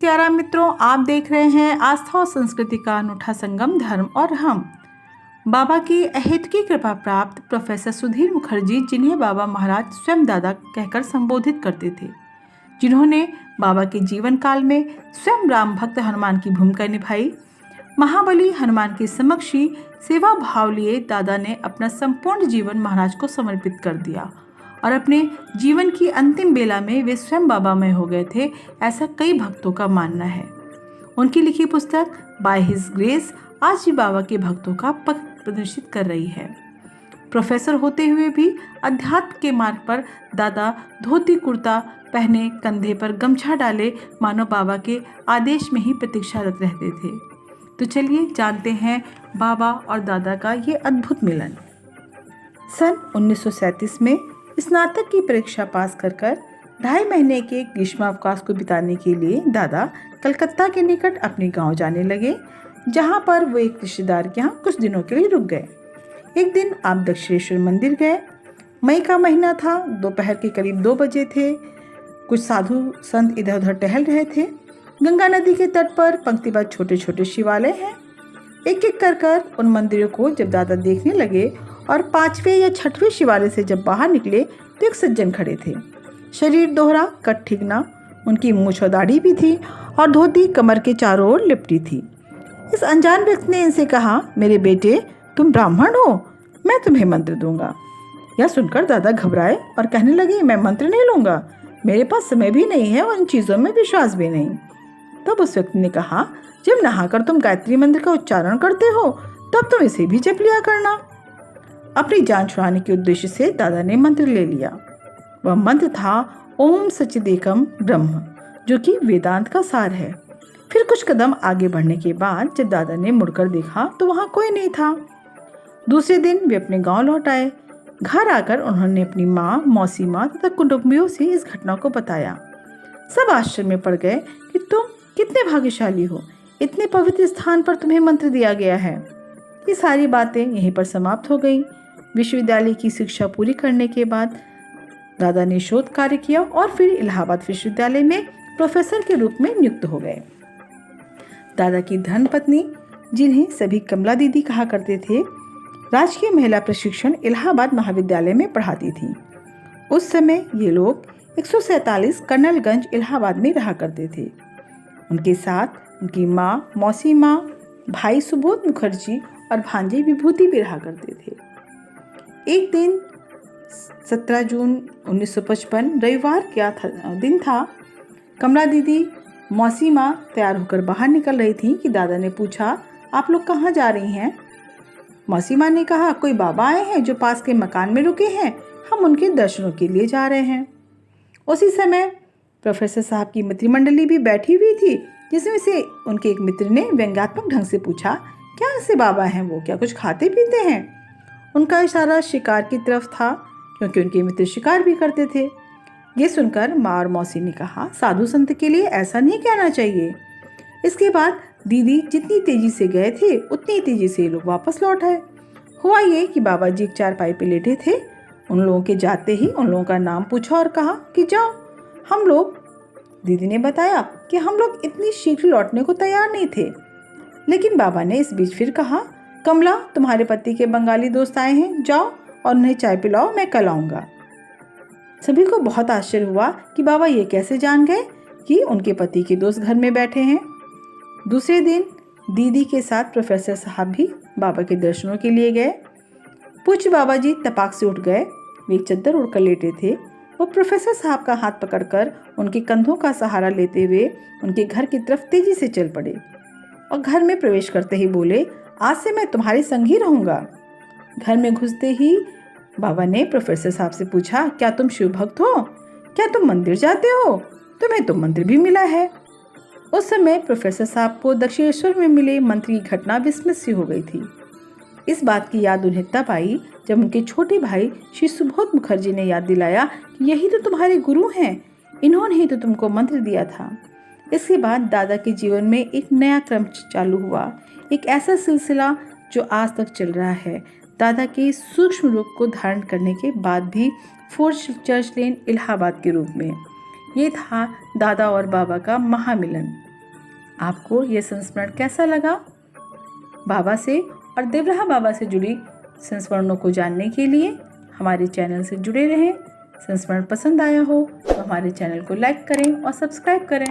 प्यारा मित्रों, आप देख रहे हैं आस्था और संस्कृति का अनूठा संगम धर्म और हम। बाबा की अहेत की कृपा प्राप्त प्रोफेसर सुधीर मुखर्जी, जिन्हें बाबा महाराज स्वयं दादा कहकर संबोधित करते थे, जिन्होंने बाबा के जीवन काल में स्वयं राम भक्त हनुमान की भूमिका निभाई, महाबली हनुमान के समक्ष ही सेवा भाव लिए दादा ने अपना संपूर्ण जीवन महाराज को समर्पित कर दिया और अपने जीवन की अंतिम बेला में वे स्वयं बाबामय हो गए थे, ऐसा कई भक्तों का मानना है। उनकी लिखी पुस्तक बाय हिज ग्रेस आज भी बाबा के भक्तों का पथ प्रदर्शित कर रही है। प्रोफेसर होते हुए भी अध्यात्म के मार्ग पर दादा धोती कुर्ता पहने, कंधे पर गमछा डाले, मानो बाबा के आदेश में ही प्रतीक्षारत रहते थे। तो चलिए जानते हैं बाबा और दादा का ये अद्भुत मिलन। सन 1937 में स्नातक की परीक्षा पास कर 2.5 महीने के ग्रीष्मावकाश को बिताने के लिए दादा कलकत्ता के निकट अपने गांव जाने लगे, जहां पर वो एक रिश्तेदार के यहाँ कुछ दिनों के लिए रुक गए। एक दिन आप दक्षिणेश्वर मंदिर गए। मई का महीना था, दोपहर के करीब 2 बजे थे। कुछ साधु संत इधर उधर टहल रहे थे। गंगा नदी के तट पर पंक्तिबद्ध छोटे छोटे शिवालय हैं। एक एक कर उन मंदिरों को जब दादा देखने लगे और 5वें या 6वें शिवालय से जब बाहर निकले तो एक सज्जन खड़े थे। शरीर दोहरा, कट ठीकना, उनकी मूंछ और दाढ़ी भी थी और धोती कमर के चारों ओर लिपटी थी। इस अनजान व्यक्ति ने इनसे कहा, मेरे बेटे, तुम ब्राह्मण हो, मैं तुम्हें मंत्र दूंगा। यह सुनकर दादा घबराए और कहने लगे, मैं मंत्र नहीं लूंगा, मेरे पास समय भी नहीं है और इन चीज़ों में विश्वास भी नहीं। तब उस व्यक्ति ने कहा, जब नहाकर तुम गायत्री मंत्र का उच्चारण करते हो तब तुम इसे भी जप लिया करना। अपनी जान छुड़ाने के उद्देश्य से दादा ने मंत्र ले लिया। वह मंत्र था ओम सच्चिदेकम ब्रह्म, जो कि वेदांत का सार है। फिर कुछ कदम आगे बढ़ने के बाद जब दादा ने मुड़कर देखा तो वहाँ कोई नहीं था। दूसरे दिन वे अपने गांव लौट आए। घर आकर उन्होंने अपनी माँ, मौसी माँ तथा कुटुंबियों से इस घटना को बताया। सब आश्चर्य में पड़ गए कि तुम कितने भाग्यशाली हो, इतने पवित्र स्थान पर तुम्हें मंत्र दिया गया है। ये सारी बातें यहीं पर समाप्त हो गई। विश्वविद्यालय की शिक्षा पूरी करने के बाद दादा ने शोध कार्य किया और फिर इलाहाबाद विश्वविद्यालय में प्रोफेसर के रूप में नियुक्त हो गए। दादा की धर्मपत्नी, जिन्हें सभी कमला दीदी कहा करते थे, राजकीय महिला प्रशिक्षण इलाहाबाद महाविद्यालय में पढ़ाती थी। उस समय ये लोग 147 कर्नलगंज इलाहाबाद में रहा करते थे। उनके साथ उनकी माँ, मौसी माँ, भाई सुबोध मुखर्जी और भांजे विभूति भी रहा करते थे। एक दिन 17 जून 1955 रविवार क्या दिन था। कमला दीदी, मौसी माँ तैयार होकर बाहर निकल रही थी कि दादा ने पूछा, आप लोग कहाँ जा रही हैं? मौसी माँ ने कहा, कोई बाबा आए हैं जो पास के मकान में रुके हैं, हम उनके दर्शनों के लिए जा रहे हैं। उसी समय प्रोफेसर साहब की मित्रमंडली भी बैठी हुई थी, जिसमें से उनके एक मित्र ने व्यंग्यात्मक ढंग से पूछा, क्या ऐसे बाबा हैं वो, क्या कुछ खाते पीते हैं? उनका इशारा शिकार की तरफ था, क्योंकि उनके मित्र शिकार भी करते थे। ये सुनकर माँ और मौसी ने कहा, साधु संत के लिए ऐसा नहीं कहना चाहिए। इसके बाद दीदी जितनी तेजी से गए थे उतनी तेजी से लोग वापस लौट आए। हुआ ये कि बाबा जी एक चारपाई पे लेटे थे। उन लोगों के जाते ही उन लोगों का नाम पूछा और कहा कि जाओ हम लोग। दीदी ने बताया कि हम लोग इतनी शीघ्र लौटने को तैयार नहीं थे, लेकिन बाबा ने इस बीच फिर कहा, कमला, तुम्हारे पति के बंगाली दोस्त आए हैं, जाओ और उन्हें चाय पिलाओ, मैं कल आऊँगा। सभी को बहुत आश्चर्य हुआ कि बाबा ये कैसे जान गए कि उनके पति के दोस्त घर में बैठे हैं। दूसरे दिन दीदी के साथ प्रोफेसर साहब भी बाबा के दर्शनों के लिए गए। पूज्य बाबा जी तपाक से उठ गए। वे एक चद्दर उड़कर लेटे थे। वो प्रोफेसर साहब का हाथ पकड़कर उनके कंधों का सहारा लेते हुए उनके घर की तरफ तेजी से चल पड़े और घर में प्रवेश करते ही बोले, आज से मैं तुम्हारे संग ही रहूँगा। घर में घुसते ही बाबा ने प्रोफेसर साहब से पूछा, क्या तुम शिव भक्त हो? क्या तुम मंदिर जाते हो? तुम्हें तो मंत्र भी मिला है। उस समय प्रोफेसर साहब को दक्षिणेश्वर में मिले मंत्र की घटना विस्मृत सी हो गई थी। इस बात की याद उन्हें तब आई जब उनके छोटे भाई श्री सुबोध मुखर्जी ने याद दिलाया कि यही तो तुम्हारे गुरु हैं, इन्होंने ही तो तुमको मंत्र दिया था। इसके बाद दादा के जीवन में एक नया क्रम चालू हुआ, एक ऐसा सिलसिला जो आज तक चल रहा है। दादा के सूक्ष्म रूप को धारण करने के बाद भी फोर्ट चर्च लेन इलाहाबाद के रूप में। ये था दादा और बाबा का महामिलन। आपको ये संस्मरण कैसा लगा? बाबा से और देवराहा बाबा से जुड़ी संस्मरणों को जानने के लिए हमारे चैनल से जुड़े रहें। संस्मरण पसंद आया हो तो हमारे चैनल को लाइक करें और सब्सक्राइब करें।